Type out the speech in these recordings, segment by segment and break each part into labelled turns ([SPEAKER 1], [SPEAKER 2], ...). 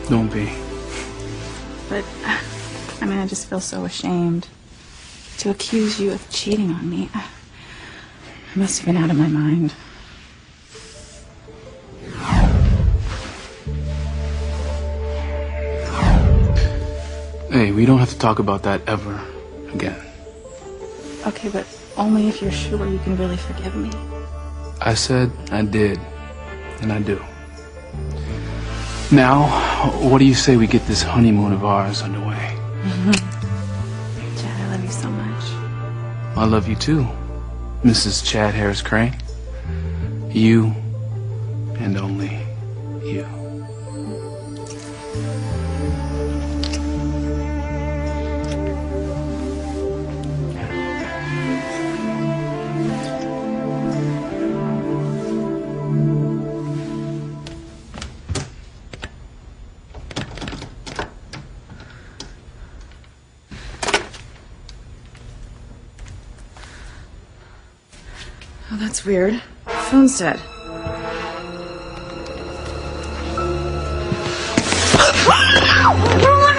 [SPEAKER 1] Don't be.
[SPEAKER 2] But, I mean, I just feel so ashamed to accuse you of cheating on me. I must have been out of my mind.
[SPEAKER 1] Hey, we don't have to talk about that ever again.
[SPEAKER 2] Okay, but only if you're sure you can really forgive me.
[SPEAKER 1] I said I did, and I do. Now, what do you say we get this honeymoon of ours underway?
[SPEAKER 2] Chad, I love you so much.
[SPEAKER 1] I love you too, Mrs. Chad Harris Crane. You, and only you.
[SPEAKER 2] Oh, that's weird. Phone's dead.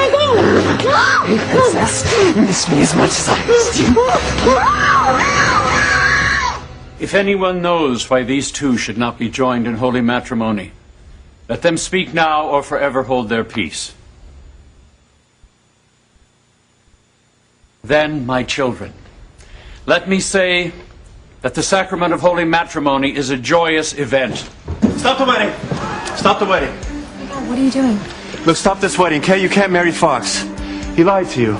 [SPEAKER 3] Hey, princess, you miss me as much as I missed you.
[SPEAKER 4] If anyone knows why these two should not be joined in holy matrimony, let them speak now or forever hold their peace. Then, my children, let me say that the sacrament of holy matrimony is a joyous event.
[SPEAKER 5] Stop the wedding! Stop the wedding!
[SPEAKER 6] What are you doing?
[SPEAKER 5] Look, stop this wedding, Kay. You can't marry Fox. He lied to you.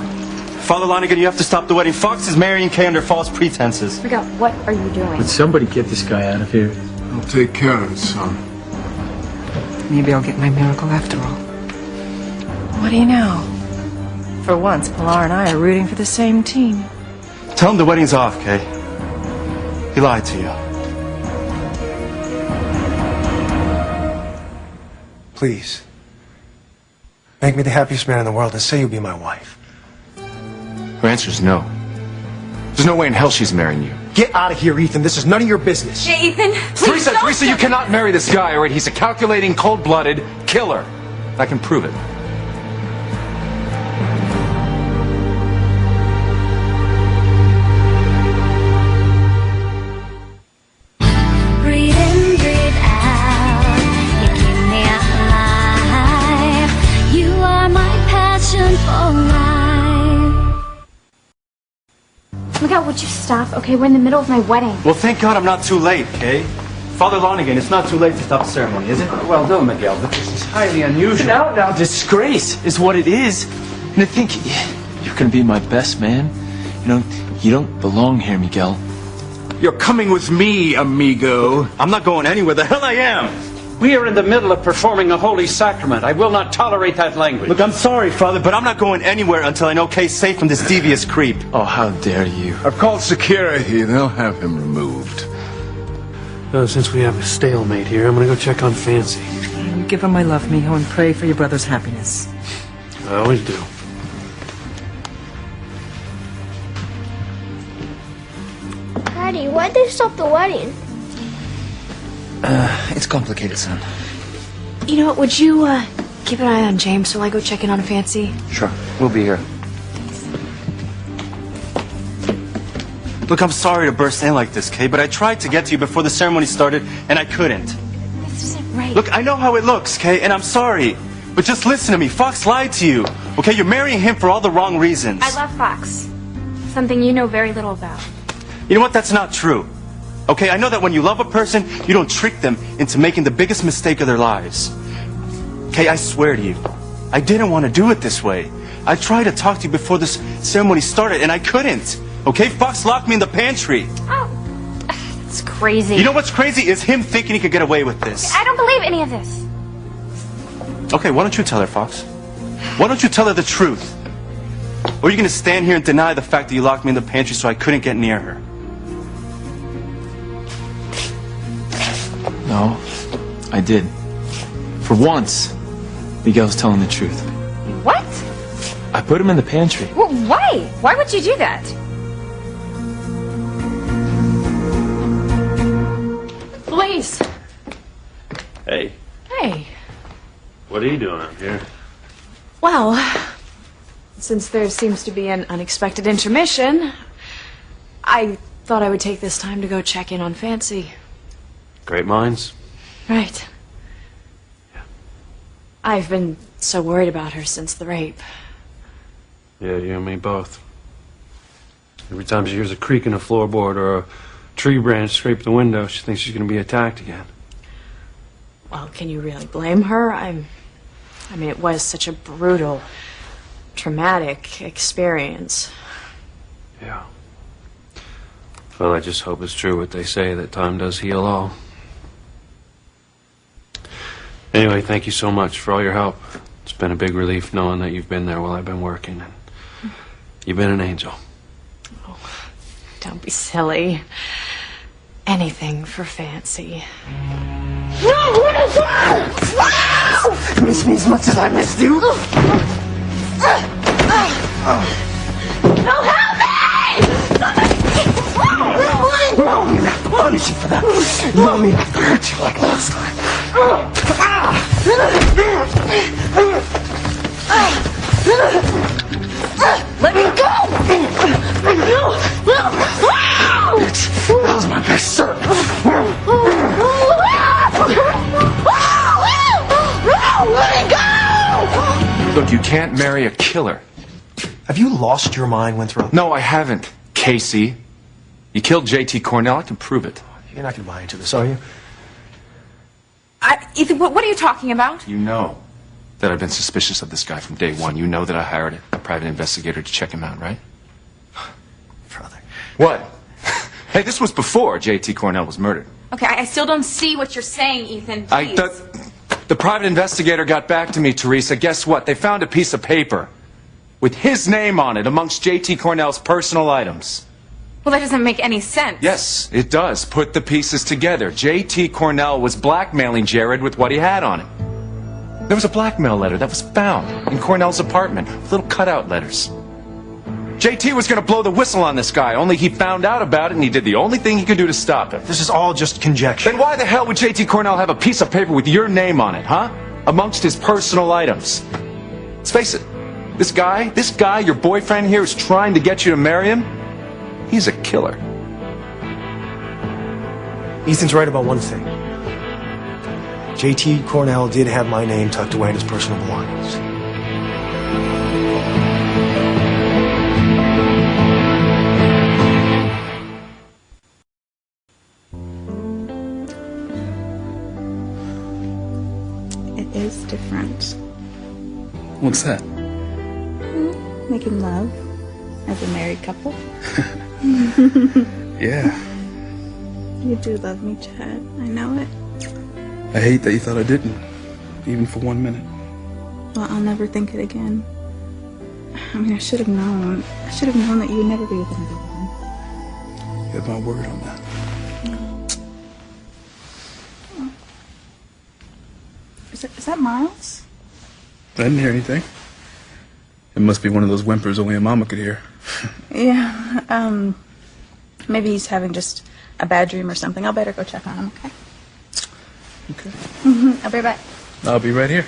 [SPEAKER 5] Father Lonigan, you have to stop the wedding. Fox is marrying Kay under false pretenses.
[SPEAKER 6] Miguel, what are you doing?
[SPEAKER 7] Would somebody get this guy out of here?
[SPEAKER 8] I'll take care of it, son.
[SPEAKER 3] Maybe I'll get my miracle after all. What do you know? For once, Pilar and I are rooting for the same team.
[SPEAKER 5] Tell him the wedding's off, Kay. He lied to you.
[SPEAKER 9] Please. Make me the happiest man in the world and say you'll be my wife.
[SPEAKER 10] Her answer's no. There's no way in hell she's marrying you.
[SPEAKER 9] Get out of here, Ethan. This is none of your business.
[SPEAKER 6] Hey, Ethan, please don't.
[SPEAKER 10] Teresa, you cannot marry this guy, all right? He's a calculating, cold-blooded killer. I can prove it.
[SPEAKER 11] Breathe in, breathe out. You keep me alive. You are my passion for life.
[SPEAKER 6] Miguel, would you stop? Okay, we're in the middle of my wedding.
[SPEAKER 5] Well, thank God I'm not too late, Kay. Father Lonigan, it's not too late to stop the ceremony, is it?
[SPEAKER 4] Well, no, Miguel, but this is highly unusual.
[SPEAKER 7] Now, disgrace is what it is. And I think you're gonna be my best man. You don't belong here, Miguel.
[SPEAKER 8] You're coming with me, amigo.
[SPEAKER 5] I'm not going anywhere. The hell I am!
[SPEAKER 4] We are in the middle of performing a holy sacrament. I will not tolerate that language.
[SPEAKER 5] Look, I'm sorry, Father, but I'm not going anywhere until I know Kay's safe from this devious creep.
[SPEAKER 7] Oh, how dare you.
[SPEAKER 8] I've called security. They'll have him removed.
[SPEAKER 7] Since we have a stalemate here, I'm gonna go check on Fancy.
[SPEAKER 3] You give him my love, Mijo, and pray for your brother's happiness.
[SPEAKER 7] I always do.
[SPEAKER 12] Daddy, why'd they stop the wedding?
[SPEAKER 3] It's complicated, son.
[SPEAKER 6] You know what, would you, keep an eye on James while I go check in on Fancy?
[SPEAKER 10] Sure, we'll be here.
[SPEAKER 5] Look, I'm sorry to burst in like this, Kay, but I tried to get to you before the ceremony started, and I couldn't.
[SPEAKER 6] This isn't right.
[SPEAKER 5] Look, I know how it looks, Kay, and I'm sorry. But just listen to me. Fox lied to you. Okay, you're marrying him for all the wrong reasons.
[SPEAKER 6] I love Fox. Something you know very little about.
[SPEAKER 5] You know what? That's not true. Okay, I know that when you love a person, you don't trick them into making the biggest mistake of their lives. Okay, I swear to you, I didn't want to do it this way. I tried to talk to you before this ceremony started, and I couldn't. Okay, Fox locked me in the pantry.
[SPEAKER 6] Oh, that's crazy.
[SPEAKER 5] You know what's crazy is him thinking he could get away with this.
[SPEAKER 6] I don't believe any of this.
[SPEAKER 5] Okay, why don't you tell her, Fox? Why don't you tell her the truth? Or are you going to stand here and deny the fact that you locked me in the pantry so I couldn't get near her?
[SPEAKER 7] No, I did. For once, Miguel's telling the truth.
[SPEAKER 6] What?
[SPEAKER 7] I put him in the pantry.
[SPEAKER 6] Well, why? Why would you do that?
[SPEAKER 4] Police!
[SPEAKER 13] Hey,
[SPEAKER 6] Hey.
[SPEAKER 13] what are you doing up here?
[SPEAKER 6] Well, since there seems to be an unexpected intermission, I thought I would take this time to go check in on Fancy.
[SPEAKER 4] Great minds.
[SPEAKER 6] Right. I've been so worried about her since the rape.
[SPEAKER 4] Yeah, you and me both. Every time she hears a creak in the floorboard or a tree branch scrape the window, she thinks she's going to be attacked again.
[SPEAKER 6] Well, can you really blame her? I mean, it was such a brutal, traumatic experience.
[SPEAKER 4] Yeah. Well, I just hope it's true what they say, that time does heal all. Anyway, thank you so much for all your help. It's been a big relief knowing that you've been there while I've been working. And you've been an angel.
[SPEAKER 6] Oh, don't be silly. Anything for Fancy.
[SPEAKER 11] No, what is that?
[SPEAKER 9] You miss me as much as I missed you.
[SPEAKER 11] No, help me!
[SPEAKER 9] No, I'm gonna have to punish you for that. No, I'm gonna have to hurt you like last time.
[SPEAKER 11] Let me go!
[SPEAKER 9] That was my best serve.
[SPEAKER 11] Let me go!
[SPEAKER 10] Look, you can't marry a killer.
[SPEAKER 9] Have you lost your mind, Winthrop?
[SPEAKER 10] No, I haven't, Casey. You killed J.T. Cornell. I can prove it.
[SPEAKER 9] You're not gonna buy into this, are you?
[SPEAKER 2] Ethan, what are you talking about?
[SPEAKER 10] You know that I've been suspicious of this guy from day one. You know that I hired a private investigator to check him out, right?
[SPEAKER 9] Brother.
[SPEAKER 10] What? Hey, this was before J.T. Cornell was murdered.
[SPEAKER 2] Okay, I still don't see what you're saying, Ethan. Please.
[SPEAKER 10] The private investigator got back to me, Teresa. Guess what? They found a piece of paper with his name on it amongst J.T. Cornell's personal items.
[SPEAKER 2] Well, that doesn't make any sense.
[SPEAKER 10] Yes, it does. Put the pieces together. J.T. Cornell was blackmailing Jared with what he had on him. There was a blackmail letter that was found in Cornell's apartment, with little cutout letters. J.T. was going to blow the whistle on this guy, only he found out about it and he did the only thing he could do to stop him.
[SPEAKER 9] This is all just conjecture.
[SPEAKER 10] Then why the hell would J.T. Cornell have a piece of paper with your name on it, huh? Amongst his personal items. Let's face it, this guy, your boyfriend here, is trying to get you to marry him. He's a killer.
[SPEAKER 9] Ethan's right about one thing. J.T. Cornell did have my name tucked away in his personal belongings.
[SPEAKER 2] It is different.
[SPEAKER 1] What's that?
[SPEAKER 2] Making love as a married couple.
[SPEAKER 1] Yeah.
[SPEAKER 2] You do love me, Chad. I know it.
[SPEAKER 1] I hate that you thought I didn't, even for 1 minute.
[SPEAKER 2] Well, I'll never think it again. I mean, I should have known. I should have known that you would never be with another woman.
[SPEAKER 1] You have my word on that.
[SPEAKER 2] Is that Miles?
[SPEAKER 1] I didn't hear anything. It must be one of those whimpers only a mama could hear.
[SPEAKER 2] Yeah, maybe he's having just a bad dream or something. I'll better go check on him, okay?
[SPEAKER 1] Okay.
[SPEAKER 2] I'll be right back.
[SPEAKER 1] I'll be right here.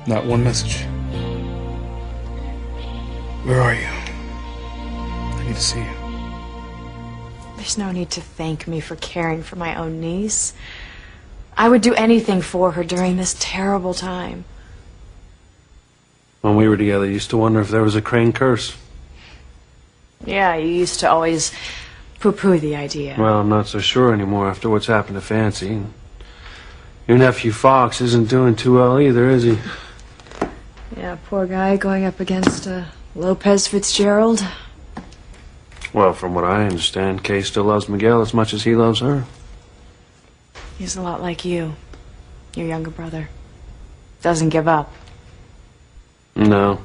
[SPEAKER 1] Not one message. Where are you? I need to see you.
[SPEAKER 6] There's no need to thank me for caring for my own niece. I would do anything for her during this terrible time.
[SPEAKER 4] When we were together, I used to wonder if there was a Crane curse.
[SPEAKER 6] Yeah, you used to always poo-poo the idea.
[SPEAKER 4] Well, I'm not so sure anymore after what's happened to Fancy. Your nephew Fox isn't doing too well either, is he?
[SPEAKER 6] Yeah, poor guy going up against Lopez Fitzgerald.
[SPEAKER 4] Well, from what I understand, Kay still loves Miguel as much as he loves her.
[SPEAKER 6] He's a lot like you, your younger brother. Doesn't give up.
[SPEAKER 4] No.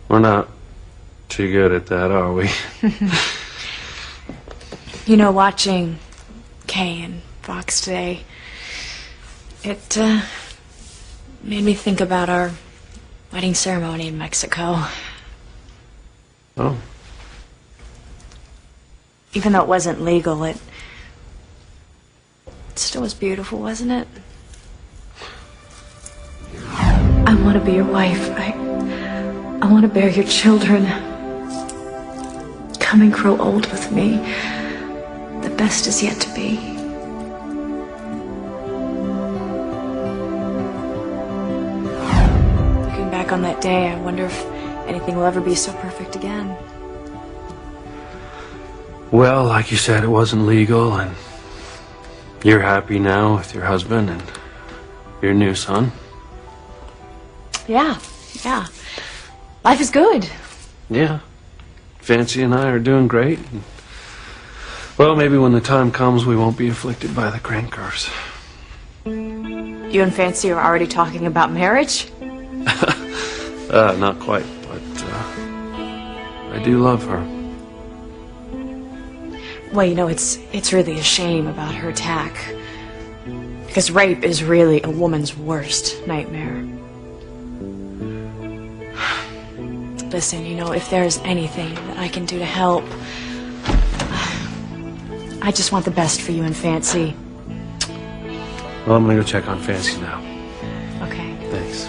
[SPEAKER 4] We're not too good at that, are we?
[SPEAKER 6] You know, watching Kay and Fox today, it made me think about our wedding ceremony in Mexico.
[SPEAKER 4] Oh.
[SPEAKER 6] Even though it wasn't legal, it still was beautiful, wasn't it? I want to be your wife. I want to bear your children. Come and grow old with me. The best is yet to be. Looking back on that day, I wonder if anything will ever be so perfect again.
[SPEAKER 4] Well, like you said, it wasn't legal, and you're happy now with your husband and your new son.
[SPEAKER 6] Yeah. Life is good.
[SPEAKER 4] Yeah. Fancy and I are doing great. Well, maybe when the time comes, we won't be afflicted by the crank curse.
[SPEAKER 6] You and Fancy are already talking about marriage?
[SPEAKER 4] Not quite, but I do love her.
[SPEAKER 6] Well, you know, it's really a shame about her attack. Because rape is really a woman's worst nightmare. Listen, you know, if there's anything that I can do to help, I just want the best for you and Fancy.
[SPEAKER 4] Well, I'm gonna go check on Fancy now.
[SPEAKER 6] Okay.
[SPEAKER 4] Thanks.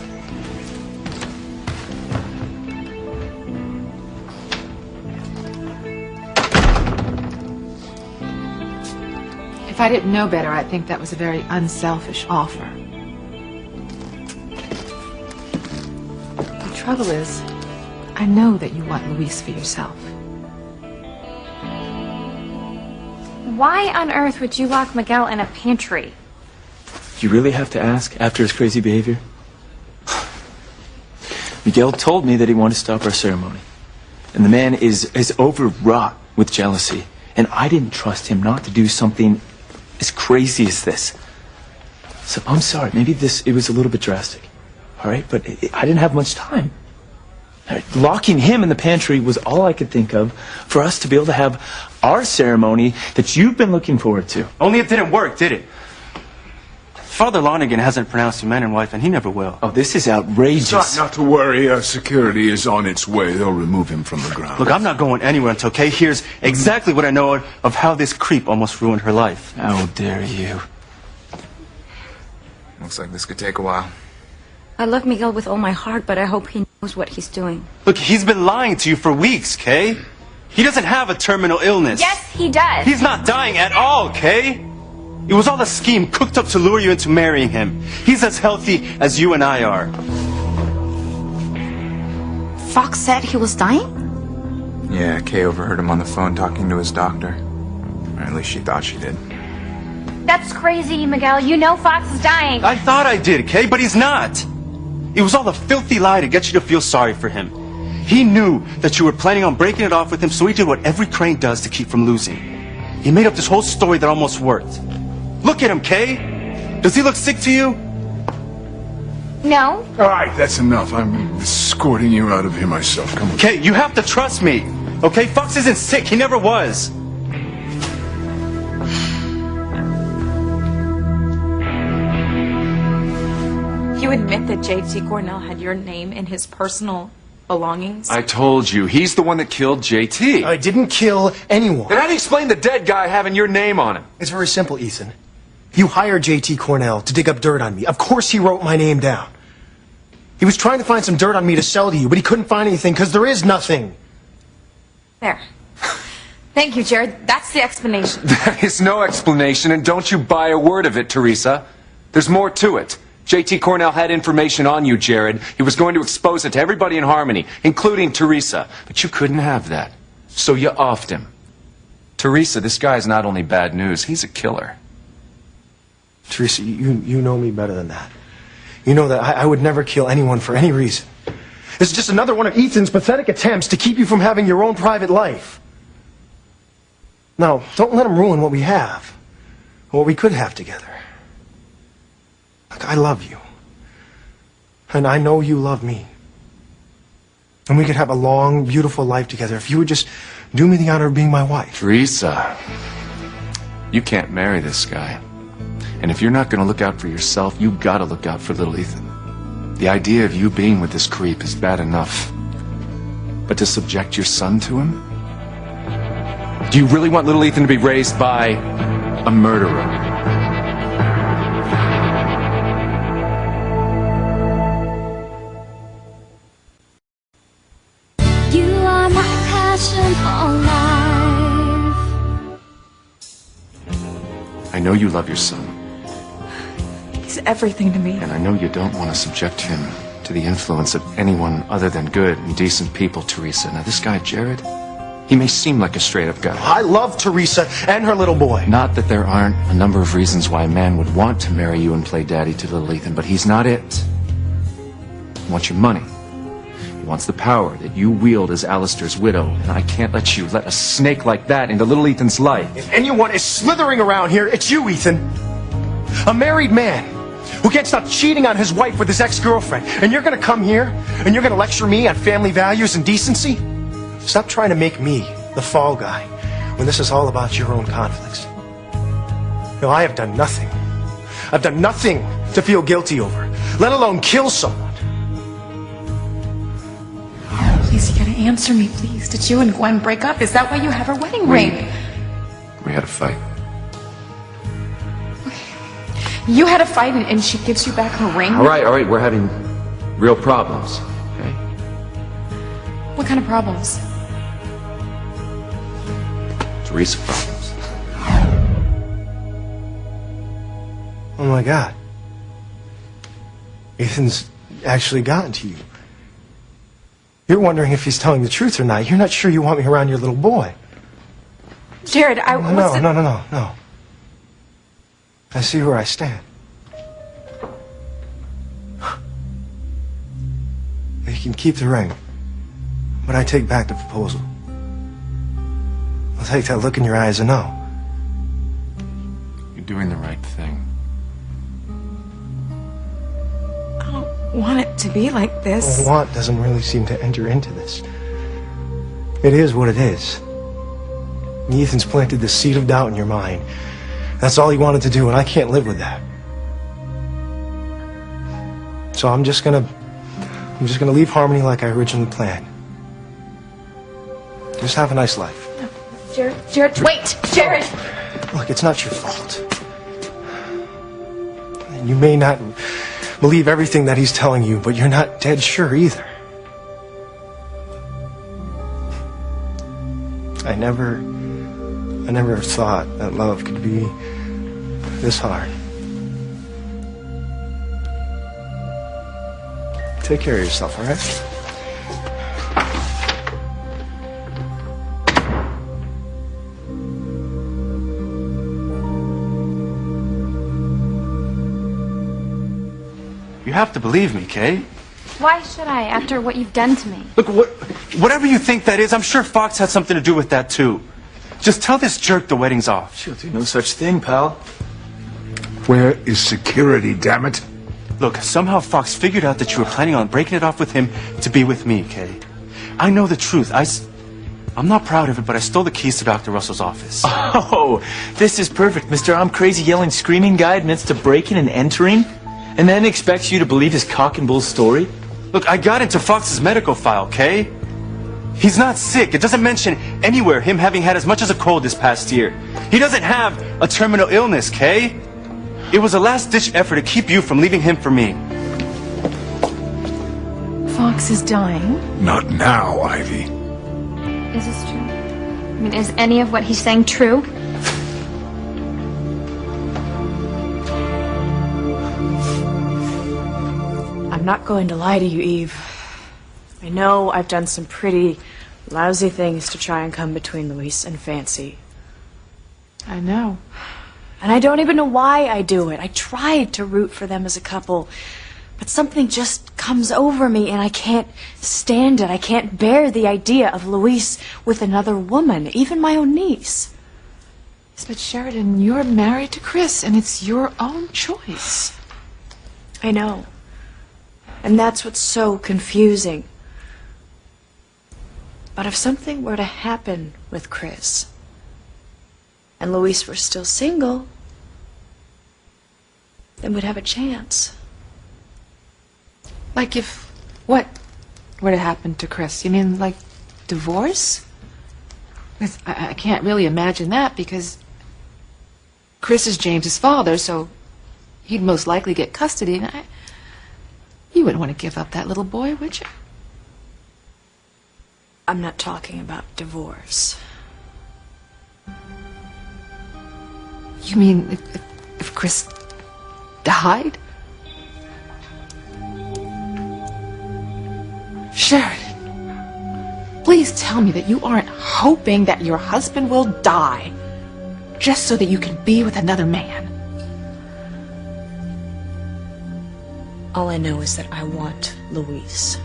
[SPEAKER 3] If I didn't know better, I'd think that was a very unselfish offer. The trouble is, I know that you want Luis for yourself.
[SPEAKER 13] Why on earth would you lock Miguel in a pantry?
[SPEAKER 7] You really have to ask after his crazy behavior? Miguel told me that he wanted to stop our ceremony. And the man is overwrought with jealousy. And I didn't trust him not to do something as crazy as this. So I'm sorry, maybe it was a little bit drastic. All right, but I didn't have much time. Locking him in the pantry was all I could think of for us to be able to have our ceremony that you've been looking forward to.
[SPEAKER 5] Only it didn't work, did it? Father Lonergan hasn't pronounced you man and wife, and he never will.
[SPEAKER 7] Oh, this is outrageous.
[SPEAKER 8] Not to worry, security is on its way. They'll remove him from the ground.
[SPEAKER 5] Look, I'm not going anywhere until Kay hears exactly what I know of how this creep almost ruined her life.
[SPEAKER 7] How dare you?
[SPEAKER 14] Looks like this could take a while.
[SPEAKER 15] I love Miguel with all my heart, but I hope he knows what he's doing.
[SPEAKER 5] Look, he's been lying to you for weeks, Kay. He doesn't have a terminal illness.
[SPEAKER 13] Yes, he does.
[SPEAKER 5] He's not dying at all, Kay. It was all a scheme cooked up to lure you into marrying him. He's as healthy as you and I are.
[SPEAKER 15] Fox said he was dying?
[SPEAKER 14] Yeah, Kay overheard him on the phone talking to his doctor. Or at least she thought she did.
[SPEAKER 13] That's crazy, Miguel. You know Fox is dying.
[SPEAKER 5] I thought I did, Kay, but he's not. It was all a filthy lie to get you to feel sorry for him. He knew that you were planning on breaking it off with him, so he did what every crane does to keep from losing. He made up this whole story that almost worked. Look at him, Kay. Does he look sick to you?
[SPEAKER 13] No.
[SPEAKER 8] All right, that's enough. I'm escorting you out of here myself. Come on.
[SPEAKER 5] Kay, you have to trust me. Okay, Fox isn't sick. He never was.
[SPEAKER 2] You admit that J.T. Cornell had your name in his personal belongings?
[SPEAKER 10] I told you, he's the one that killed JT.
[SPEAKER 9] I didn't kill anyone.
[SPEAKER 10] Then how do you explain the dead guy having your name on him?
[SPEAKER 9] It's very simple, Ethan. You hired J.T. Cornell to dig up dirt on me. Of course he wrote my name down. He was trying to find some dirt on me to sell to you, but he couldn't find anything because there is nothing.
[SPEAKER 2] There. Thank you, Jared. That's the explanation.
[SPEAKER 10] That is no explanation, and don't you buy a word of it, Teresa. There's more to it. J.T. Cornell had information on you, Jared. He was going to expose it to everybody in Harmony, including Teresa. But you couldn't have that. So you offed him. Teresa, this guy's not only bad news, he's a killer.
[SPEAKER 9] Teresa, you know me better than that. You know that I would never kill anyone for any reason. This is just another one of Ethan's pathetic attempts to keep you from having your own private life. Now, don't let him ruin what we have, or what we could have together. Look, I love you. And I know you love me. And we could have a long, beautiful life together if you would just do me the honor of being my wife.
[SPEAKER 10] Teresa, you can't marry this guy. And if you're not going to look out for yourself, you got to look out for little Ethan. The idea of you being with this creep is bad enough. But to subject your son to him? Do you really want little Ethan to be raised by a murderer?
[SPEAKER 11] You are my passion for life.
[SPEAKER 10] I know you love your son.
[SPEAKER 3] He's everything to me.
[SPEAKER 10] And I know you don't want to subject him to the influence of anyone other than good and decent people, Teresa. Now, this guy, Jared, he may seem like a straight-up guy.
[SPEAKER 9] I love Teresa and her little boy.
[SPEAKER 10] Not that there aren't a number of reasons why a man would want to marry you and play daddy to little Ethan, but he's not it. He wants your money. He wants the power that you wield as Alistair's widow, and I can't let you let a snake like that into little Ethan's life.
[SPEAKER 9] If anyone is slithering around here, it's you, Ethan. A married man who can't stop cheating on his wife with his ex-girlfriend. And you're gonna come here and you're gonna lecture me on family values and decency? Stop trying to make me the fall guy when this is all about your own conflicts. No, I have done nothing. I've done nothing to feel guilty over, let alone kill someone.
[SPEAKER 2] Please, you gotta answer me, please. Did you and Gwen break up? Is that why you have her wedding ring?
[SPEAKER 10] We had a fight.
[SPEAKER 2] You had a fight and she gives you back her ring?
[SPEAKER 10] All right, we're having real problems, okay?
[SPEAKER 2] What kind of problems?
[SPEAKER 10] Teresa problems.
[SPEAKER 9] Oh my God. Ethan's actually gotten to you. You're wondering if he's telling the truth or not. You're not sure you want me around your little boy.
[SPEAKER 2] Jared,
[SPEAKER 9] No. I see where I stand. You can keep the ring, but I take back the proposal. I'll take that look in your eyes and no.
[SPEAKER 10] You're doing the right thing.
[SPEAKER 2] I don't want it to be like this.
[SPEAKER 9] Well, want doesn't really seem to enter into this. It is what it is. Ethan's planted the seed of doubt in your mind. That's all he wanted to do, and I can't live with that. So I'm just gonna leave Harmony like I originally planned. Just have a nice life.
[SPEAKER 2] Jared, wait! Jared!
[SPEAKER 9] Look, it's not your fault. And you may not believe everything that he's telling you, but you're not dead sure either. I never thought that love could be this hard. Take care of yourself, all right?
[SPEAKER 5] You have to believe me, Kay.
[SPEAKER 13] Why should I, after what you've done to me?
[SPEAKER 5] Look, whatever you think that is, I'm sure Fox had something to do with that, too. Just tell this jerk the wedding's off.
[SPEAKER 7] She'll do no such thing, pal.
[SPEAKER 8] Where is security, damn it?
[SPEAKER 5] Look, somehow Fox figured out that you were planning on breaking it off with him to be with me, Kay. I know the truth. I'm not proud of it, but I stole the keys to Dr. Russell's office.
[SPEAKER 7] Oh, this is perfect, mister. I'm crazy, yelling, screaming guy admits to breaking and entering, and then expects you to believe his cock and bull story?
[SPEAKER 5] Look, I got into Fox's medical file, Kay. He's not sick. It doesn't mention anywhere him having had as much as a cold this past year. He doesn't have a terminal illness, Kay. It was a last-ditch effort to keep you from leaving him for me.
[SPEAKER 2] Fox is dying.
[SPEAKER 8] Not now, Ivy.
[SPEAKER 13] Is this true? I mean, is any of what he's saying true?
[SPEAKER 6] I'm not going to lie to you, Eve. I know I've done some pretty lousy things to try and come between Luis and Fancy.
[SPEAKER 2] I know.
[SPEAKER 6] And I don't even know why I do it. I tried to root for them as a couple, but something just comes over me and I can't stand it. I can't bear the idea of Luis with another woman, even my own niece.
[SPEAKER 2] But Sheridan, you're married to Chris, and it's your own choice.
[SPEAKER 6] I know. And that's what's so confusing. But if something were to happen with Chris, and Luis were still single, then we'd have a chance.
[SPEAKER 3] Like if what were to happen to Chris? You mean like divorce? 'Cause I can't really imagine that because Chris is James's father, so he'd most likely get custody. And you wouldn't want to give up that little boy, would you?
[SPEAKER 6] I'm not talking about divorce.
[SPEAKER 3] You mean if Chris died? Sheridan, please tell me that you aren't hoping that your husband will die just so that you can be with another man.
[SPEAKER 6] All I know is that I want Luis.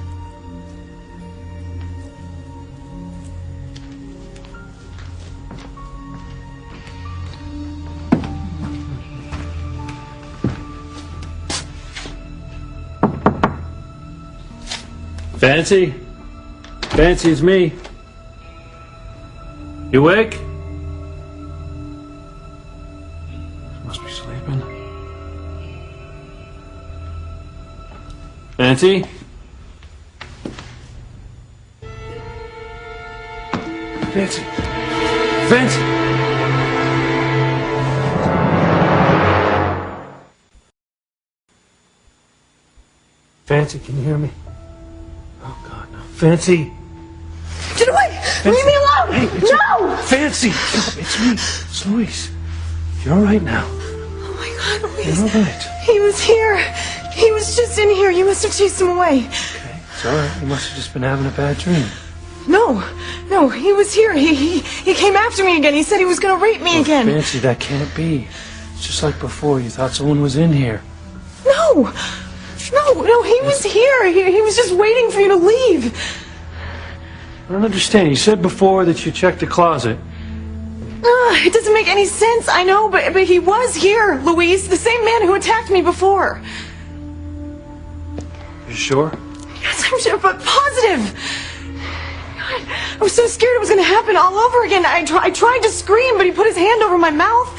[SPEAKER 4] Fancy? Fancy, it's me. You awake? Must be sleeping. Fancy? Fancy? Fancy? Fancy, can you hear me? Oh, God, no. Fancy!
[SPEAKER 3] Get away!
[SPEAKER 4] Fancy.
[SPEAKER 3] Leave me alone!
[SPEAKER 4] Hey, it's
[SPEAKER 3] No!
[SPEAKER 4] Fancy! Stop, it's me. It's Luis. You're all right now.
[SPEAKER 3] Oh my God, Luis.
[SPEAKER 4] You're all right.
[SPEAKER 3] He was here. He was just in here. You must have chased him away.
[SPEAKER 4] Okay, it's all right. You must have just been having a bad dream.
[SPEAKER 3] No, he was here. He came after me again. He said he was going to rape me again.
[SPEAKER 4] Fancy, that can't be. It's just like before. You thought someone was in here.
[SPEAKER 3] No, he was here. He was just waiting for you to leave.
[SPEAKER 4] I don't understand. You said before that you checked the closet.
[SPEAKER 3] It doesn't make any sense, I know, but he was here, Luis. The same man who attacked me before.
[SPEAKER 4] You sure?
[SPEAKER 3] Yes, I'm sure, but positive. God, I was so scared it was going to happen all over again. I tried to scream, but he put his hand over my mouth.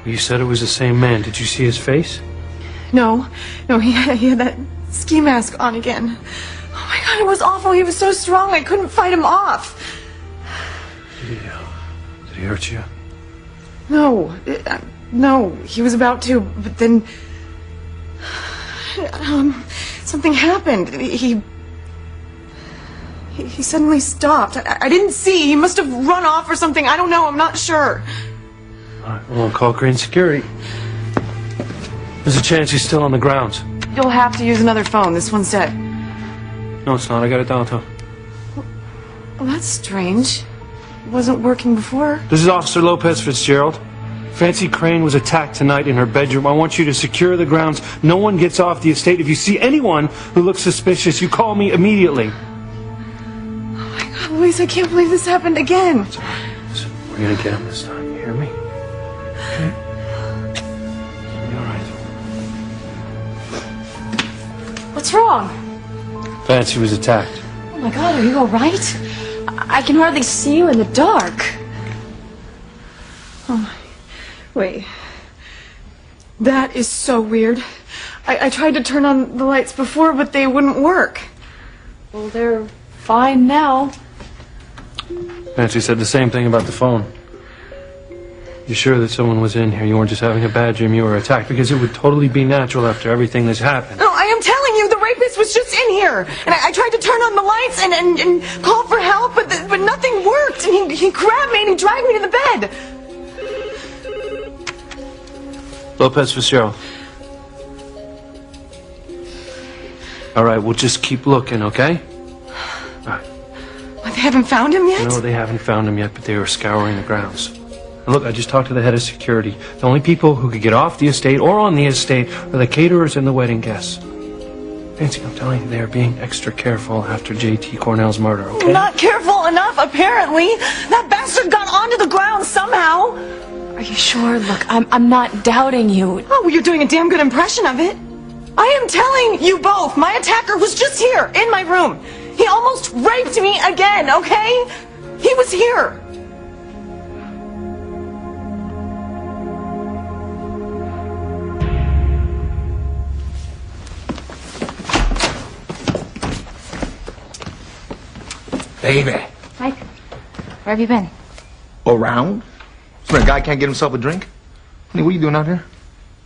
[SPEAKER 4] You said it was the same man. Did you see his face?
[SPEAKER 3] No, he had that ski mask on again. Oh my God, it was awful. He was so strong, I couldn't fight him off.
[SPEAKER 4] Did he hurt you?
[SPEAKER 3] No, he was about to, but then something happened. He suddenly stopped. I didn't see. He must have run off or something. I don't know. I'm not sure.
[SPEAKER 4] All right, well, I'll call Crane Security. There's a chance he's still on the grounds.
[SPEAKER 3] You'll have to use another phone. This one's dead.
[SPEAKER 4] No, it's not. I got it down to him.
[SPEAKER 3] Well, that's strange. It wasn't working before.
[SPEAKER 4] This is Officer Lopez Fitzgerald. Fancy Crane was attacked tonight in her bedroom. I want you to secure the grounds. No one gets off the estate. If you see anyone who looks suspicious, you call me immediately.
[SPEAKER 3] Oh my God, Luis, I can't believe this happened again.
[SPEAKER 4] It's all right. Listen, we're gonna get him this time. You hear me? Okay? You'll be all right.
[SPEAKER 6] What's wrong?
[SPEAKER 4] Fancy was attacked.
[SPEAKER 6] Oh my God, are you all right? I can hardly see you in the dark.
[SPEAKER 3] Oh, wait. That is so weird. I tried to turn on the lights before, but they wouldn't work.
[SPEAKER 6] Well, they're fine now.
[SPEAKER 4] Fancy said the same thing about the phone. You sure that someone was in here? You weren't just having a bad dream, you were attacked? Because it would totally be natural after everything that's happened.
[SPEAKER 3] No, I am telling you, the rapist was just in here. And I tried to turn on the lights and call for help, but nothing worked. And he grabbed me and he dragged me to the bed.
[SPEAKER 4] Lopez Fitzgerald. All right, we'll just keep looking, okay? All right.
[SPEAKER 3] What, they haven't found him yet?
[SPEAKER 4] No, they haven't found him yet, but they were scouring the grounds. And look, I just talked to the head of security. The only people who could get off the estate or on the estate are the caterers and the wedding guests. Fancy, I'm telling you, they're being extra careful after J.T. Cornell's murder, okay?
[SPEAKER 3] Not careful enough, apparently. That bastard got onto the ground somehow.
[SPEAKER 6] Are you sure? Look, I'm not doubting you.
[SPEAKER 3] Oh, well, you're doing a damn good impression of it. I am telling you both, my attacker was just here, in my room. He almost raped me again, okay? He was here.
[SPEAKER 16] Baby.
[SPEAKER 13] Mike, where have you been?
[SPEAKER 16] Around? So a guy can't get himself a drink? Honey, what are you doing out here?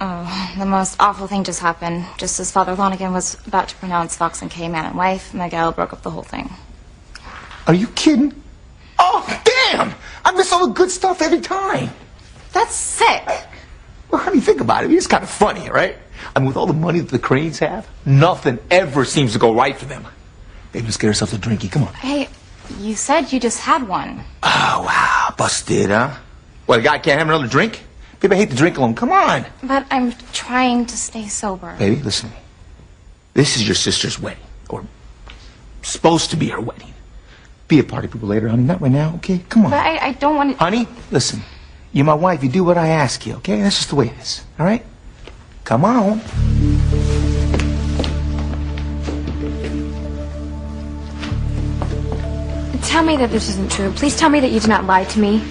[SPEAKER 13] Oh, the most awful thing just happened. Just as Father Lonigan was about to pronounce Fox and Kay man and wife, Miguel broke up the whole thing.
[SPEAKER 16] Are you kidding? Oh, damn! I miss all the good stuff every time.
[SPEAKER 13] That's sick.
[SPEAKER 16] Well, honey, think about it. It's kind of funny, right? I mean, with all the money that the Cranes have, nothing ever seems to go right for them. Baby, let's get ourselves a drinky. Come on.
[SPEAKER 13] Hey, you said you just had one.
[SPEAKER 16] Oh, wow. Busted, huh? What, a guy can't have another drink? Baby, I hate to drink alone. Come on.
[SPEAKER 13] But I'm trying to stay sober.
[SPEAKER 16] Baby, listen. This is your sister's wedding. Or supposed to be her wedding. Be a party people later, honey. Not right now, okay? Come on.
[SPEAKER 13] But I don't want to...
[SPEAKER 16] Honey, listen. You're my wife. You do what I ask you, okay? That's just the way it is, all right? Come on.
[SPEAKER 13] Tell me that this isn't true. Please tell me that you did not lie to me.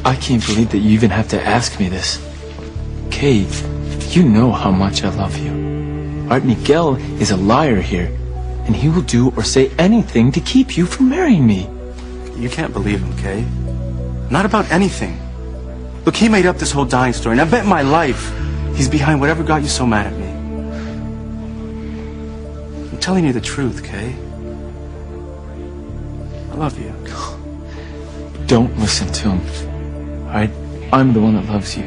[SPEAKER 7] I can't believe that you even have to ask me this. Kay, you know how much I love you. Art Miguel is a liar here, and he will do or say anything to keep you from marrying me.
[SPEAKER 5] You can't believe him, Kay. Not about anything. Look, he made up this whole dying story, and I bet my life he's behind whatever got you so mad at me. I'm telling you the truth, Kay. I love you.
[SPEAKER 7] Don't listen to him. All right? I'm the one that loves you.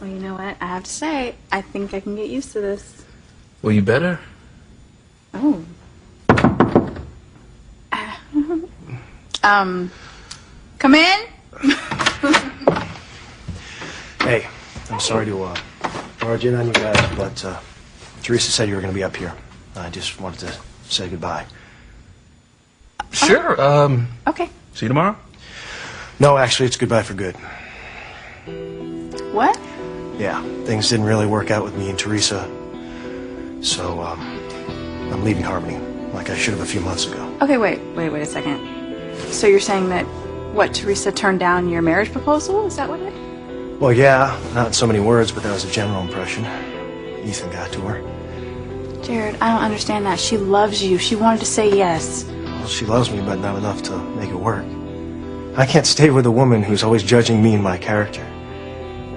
[SPEAKER 2] Well, you know what? I have to say, I think I can get used to this.
[SPEAKER 1] Well, you better.
[SPEAKER 2] Oh. Come in?
[SPEAKER 9] Hey, I'm sorry to barge in on you guys, but Teresa said you were going to be up here. I just wanted to say goodbye.
[SPEAKER 1] Sure.
[SPEAKER 2] Okay.
[SPEAKER 1] See you tomorrow?
[SPEAKER 9] No, actually, it's goodbye for good.
[SPEAKER 2] What?
[SPEAKER 9] Yeah, things didn't really work out with me and Teresa, so I'm leaving Harmony, like I should have a few months ago.
[SPEAKER 2] Okay, wait a second. So you're saying that, what, Teresa turned down your marriage proposal? Is that what it?
[SPEAKER 9] Well, yeah, not in so many words, but that was a general impression Ethan got to her.
[SPEAKER 2] Jared, I don't understand that. She loves you. She wanted to say yes.
[SPEAKER 9] Well, she loves me, but not enough to make it work. I can't stay with a woman who's always judging me and my character.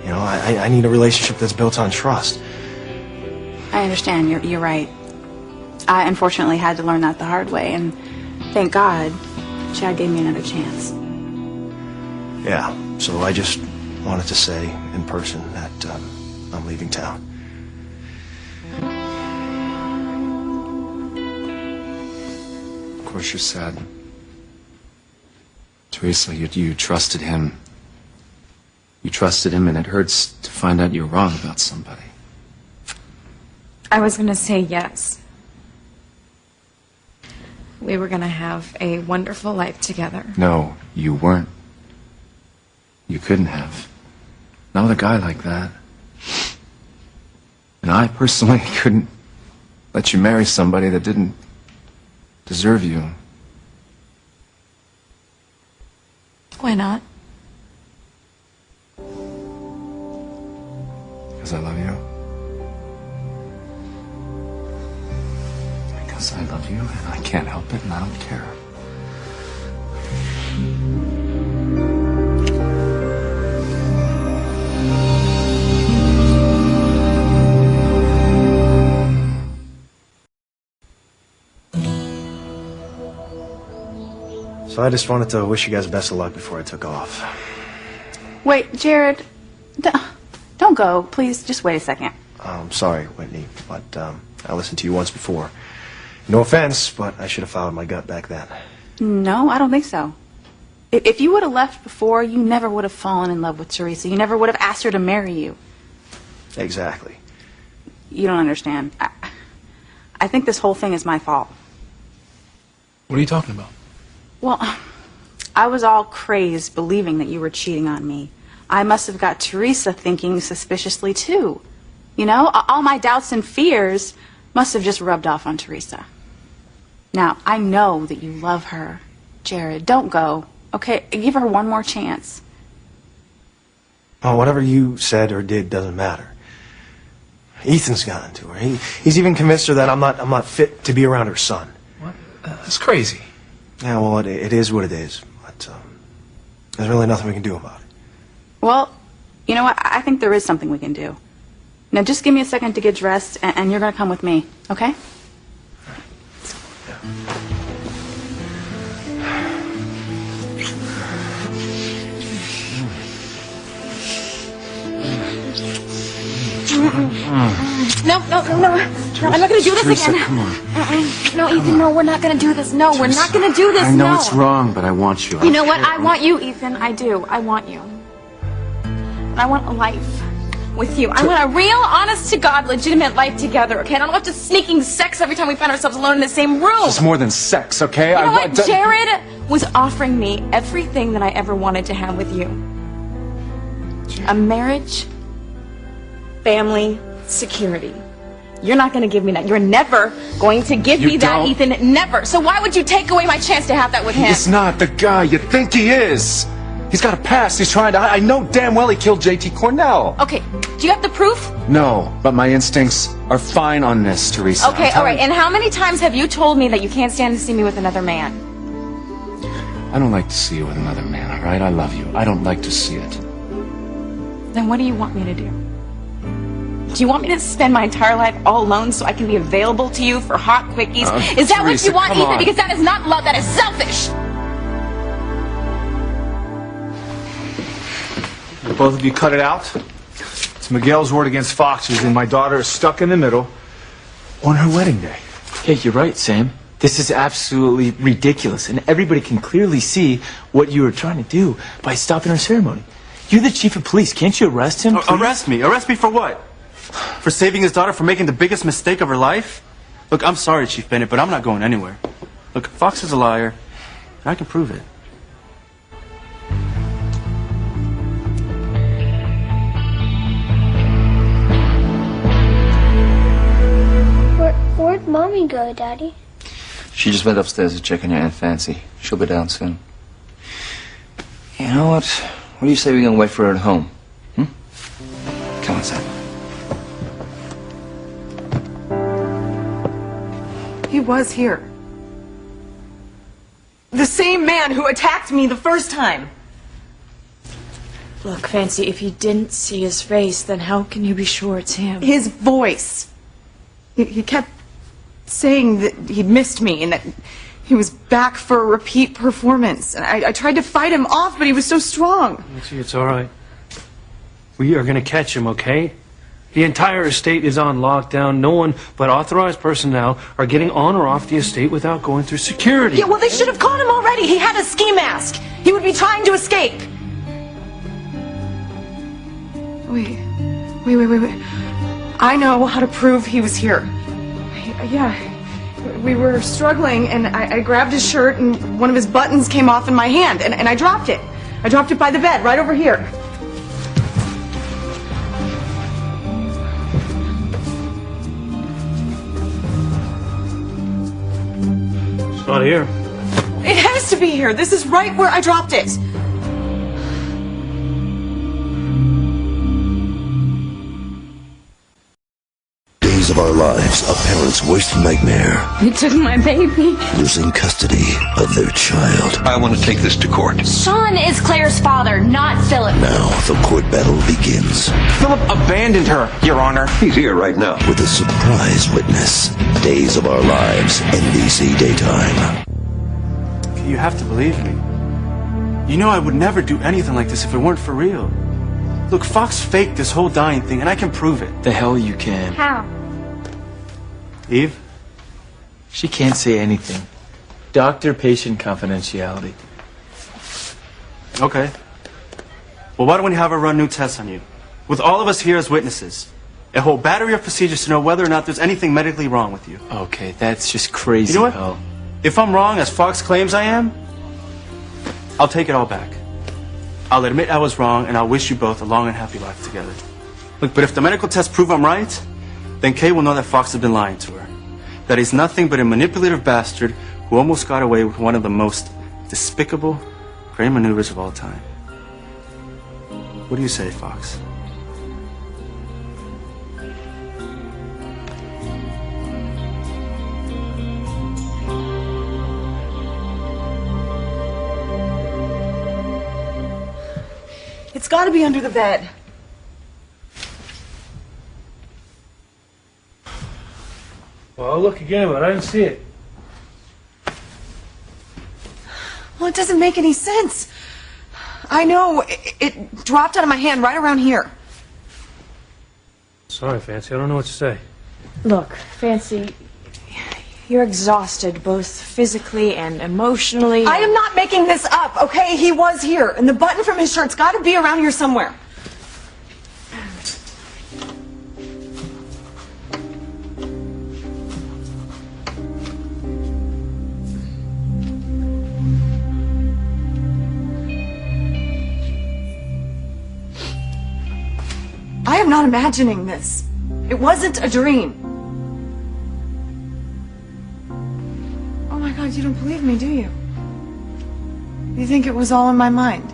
[SPEAKER 9] You know, I need a relationship that's built on trust.
[SPEAKER 2] I understand. You're right. I unfortunately had to learn that the hard way, and thank God Chad gave me another chance.
[SPEAKER 9] Yeah, so I just wanted to say in person that I'm leaving town.
[SPEAKER 10] Of course you're sad. Teresa, you trusted him. You trusted him, and it hurts to find out you're wrong about somebody.
[SPEAKER 13] I was going to say yes. We were going to have a wonderful life together.
[SPEAKER 10] No, you weren't. You couldn't have. Not with a guy like that. And I personally couldn't let you marry somebody that didn't deserve you.
[SPEAKER 13] Why not?
[SPEAKER 10] Because I love you. Because I love you, and I can't help it, and I don't care.
[SPEAKER 9] So I just wanted to wish you guys best of luck before I took off.
[SPEAKER 2] Wait, Jared, don't go. Please, just wait a second.
[SPEAKER 9] I'm sorry, Whitney, but I listened to you once before. No offense, but I should have followed my gut back then.
[SPEAKER 2] No, I don't think so. If you would have left before, you never would have fallen in love with Teresa. You never would have asked her to marry you.
[SPEAKER 9] Exactly.
[SPEAKER 2] You don't understand. I think this whole thing is my fault.
[SPEAKER 1] What are you talking about?
[SPEAKER 2] Well, I was all crazed believing that you were cheating on me. I must have got Teresa thinking suspiciously too. You know, all my doubts and fears must have just rubbed off on Teresa. Now, I know that you love her. Jared, don't go. Okay, give her one more chance.
[SPEAKER 9] Well, whatever you said or did doesn't matter. Ethan's gotten to her. He's even convinced her that I'm not fit to be around her son.
[SPEAKER 4] What? That's crazy.
[SPEAKER 9] Yeah, well, it is what it is. But there's really nothing we can do about it.
[SPEAKER 2] Well, you know what? I think there is something we can do. Now, just give me a second to get dressed, and you're going to come with me, okay?
[SPEAKER 13] No. I'm not gonna do this
[SPEAKER 14] Teresa,
[SPEAKER 13] again.
[SPEAKER 14] come on.
[SPEAKER 13] No, Ethan, no, we're not gonna do this. No, we're not gonna do this.
[SPEAKER 14] I know
[SPEAKER 13] no.
[SPEAKER 14] it's wrong, but I want you.
[SPEAKER 13] You know what? I want you, Ethan. I do. I want you. And I want a life with you. I want a real, honest-to-God, legitimate life together, okay? And I don't want just sneaking sex every time we find ourselves alone in the same room.
[SPEAKER 10] It's more than sex, okay?
[SPEAKER 13] You know what? Jared was offering me everything that I ever wanted to have with you. A marriage, family, security. You're not going to give me that. You're never going to give me that, Ethan. Never. So why would you take away my chance to have that with him?
[SPEAKER 10] He's not the guy you think he is. He's got a past. He's trying to... I know damn well he killed J.T. Cornell.
[SPEAKER 13] Okay. Do you have the proof?
[SPEAKER 10] No, but my instincts are fine on this, Teresa.
[SPEAKER 13] Okay, all right. And how many times have you told me that you can't stand to see me with another man?
[SPEAKER 10] I don't like to see you with another man, all right? I love you. I don't like to see it.
[SPEAKER 13] Then what do you want me to do? Do you want me to spend my entire life all alone so I can be available to you for hot quickies? Is that
[SPEAKER 10] Teresa,
[SPEAKER 13] what you want,
[SPEAKER 10] come
[SPEAKER 13] Ethan?
[SPEAKER 10] on.
[SPEAKER 13] Because that is not love. That is selfish.
[SPEAKER 16] Both of you cut it out. It's Miguel's word against Fox's, and my daughter is stuck in the middle on her wedding day.
[SPEAKER 7] Yeah, you're right, Sam. This is absolutely ridiculous, and everybody can clearly see what you were trying to do by stopping our ceremony. You're the chief of police. Can't you arrest him, please?
[SPEAKER 5] Arrest me? Arrest me for what? For saving his daughter from making the biggest mistake of her life? Look, I'm sorry, Chief Bennett, but I'm not going anywhere. Look, Fox is a liar, and I can prove it.
[SPEAKER 12] Where'd Mommy go, Daddy?
[SPEAKER 17] She just went upstairs to check on your Aunt Fancy. She'll be down soon. You know what? What do you say we can wait for her at home? Come on, Sam.
[SPEAKER 18] He was here. The same man who attacked me the first time.
[SPEAKER 6] Look, Fancy, if you didn't see his face, then how can you be sure it's him?
[SPEAKER 18] His voice. He kept saying that he'd missed me and that he was back for a repeat performance. And I tried to fight him off, but he was so strong.
[SPEAKER 4] Nancy, it's all right. We are going to catch him, okay? The entire estate is on lockdown. No one but authorized personnel are getting on or off the estate without going through security.
[SPEAKER 18] Yeah, well, they should have caught him already. He had a ski mask. He would be trying to escape. Wait. I know how to prove he was here. Yeah. We were struggling, and I grabbed his shirt, and one of his buttons came off in my hand, and I dropped it. I dropped it by the bed, right over here.
[SPEAKER 4] It's not here.
[SPEAKER 18] It has to be here. This is right where I dropped it.
[SPEAKER 19] Days of Our Lives, a parent's worst nightmare.
[SPEAKER 13] You took my baby.
[SPEAKER 19] Losing custody of their child. I want to take this to court.
[SPEAKER 13] Sean is Claire's father, not Philip.
[SPEAKER 19] Now the court battle begins.
[SPEAKER 16] Philip abandoned her, Your Honor.
[SPEAKER 19] He's here right now. With a surprise witness. Days of Our Lives, NBC Daytime.
[SPEAKER 5] You have to believe me. You know I would never do anything like this if it weren't for real. Look, Fox faked this whole dying thing, and I can prove it.
[SPEAKER 7] The hell you can.
[SPEAKER 13] How?
[SPEAKER 5] Eve?
[SPEAKER 7] She can't say anything. Doctor-patient confidentiality.
[SPEAKER 5] Okay. Well, why don't we have her run new tests on you? With all of us here as witnesses. A whole battery of procedures to know whether or not there's anything medically wrong with you.
[SPEAKER 7] Okay, that's just crazy.
[SPEAKER 5] You know what?
[SPEAKER 7] Hell.
[SPEAKER 5] If I'm wrong, as Fox claims I am, I'll take it all back. I'll admit I was wrong, and I'll wish you both a long and happy life together. Look, but if the medical tests prove I'm right, then Kay will know that Fox has been lying to her. That he's nothing but a manipulative bastard who almost got away with one of the most despicable, great maneuvers of all time.
[SPEAKER 9] What do you say, Fox?
[SPEAKER 18] It's got to be under the bed.
[SPEAKER 4] Well, I'll look again, but I didn't see it.
[SPEAKER 18] Well, it doesn't make any sense. I know. It dropped out of my hand right around here.
[SPEAKER 4] Sorry, Fancy. I don't know what to say.
[SPEAKER 6] Look, Fancy, you're exhausted, both physically and emotionally.
[SPEAKER 18] I am not making this up, okay? He was here, and the button from his shirt's got to be around here somewhere. I am not imagining this. It wasn't a dream. Oh my God, you don't believe me, do you? You think it was all in my mind?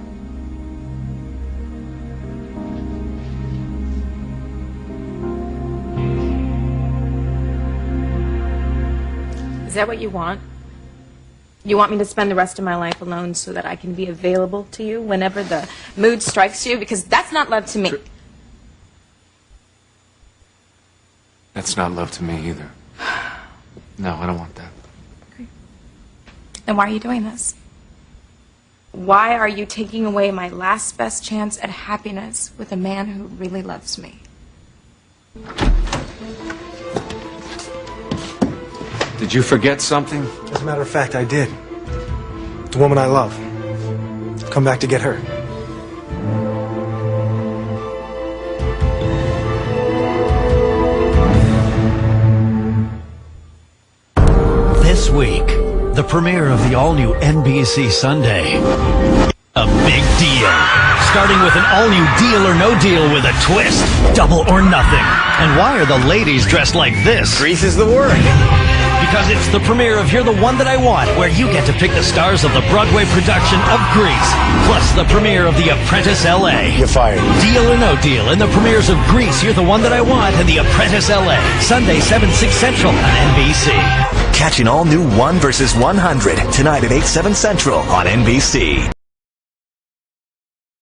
[SPEAKER 13] Is that what you want? You want me to spend the rest of my life alone so that I can be available to you whenever the mood strikes you? Because that's not love to me.
[SPEAKER 10] That's not love to me either. No, I don't want that.
[SPEAKER 13] Then why are you doing this? Why are you taking away my last best chance at happiness with a man who really loves me?
[SPEAKER 10] Did you forget something?
[SPEAKER 9] As a matter of fact, I did. The woman I love. Come back to get her.
[SPEAKER 20] This week, the premiere of the all-new NBC Sunday. A big deal. Starting with an all-new Deal or No Deal with a twist. Double or Nothing. And why are the ladies dressed like this? Grease is the word. Because it's the premiere of You're the One That I Want, where you get to pick the stars of the Broadway production of Grease. Plus the premiere of The Apprentice LA. You're fired. Deal or No Deal in the premieres of Grease, You're the One That I Want, and The Apprentice LA. Sunday, 7/6 Central on NBC.
[SPEAKER 19] Catch an all-new 1 versus 100 tonight at 8/7 Central on NBC.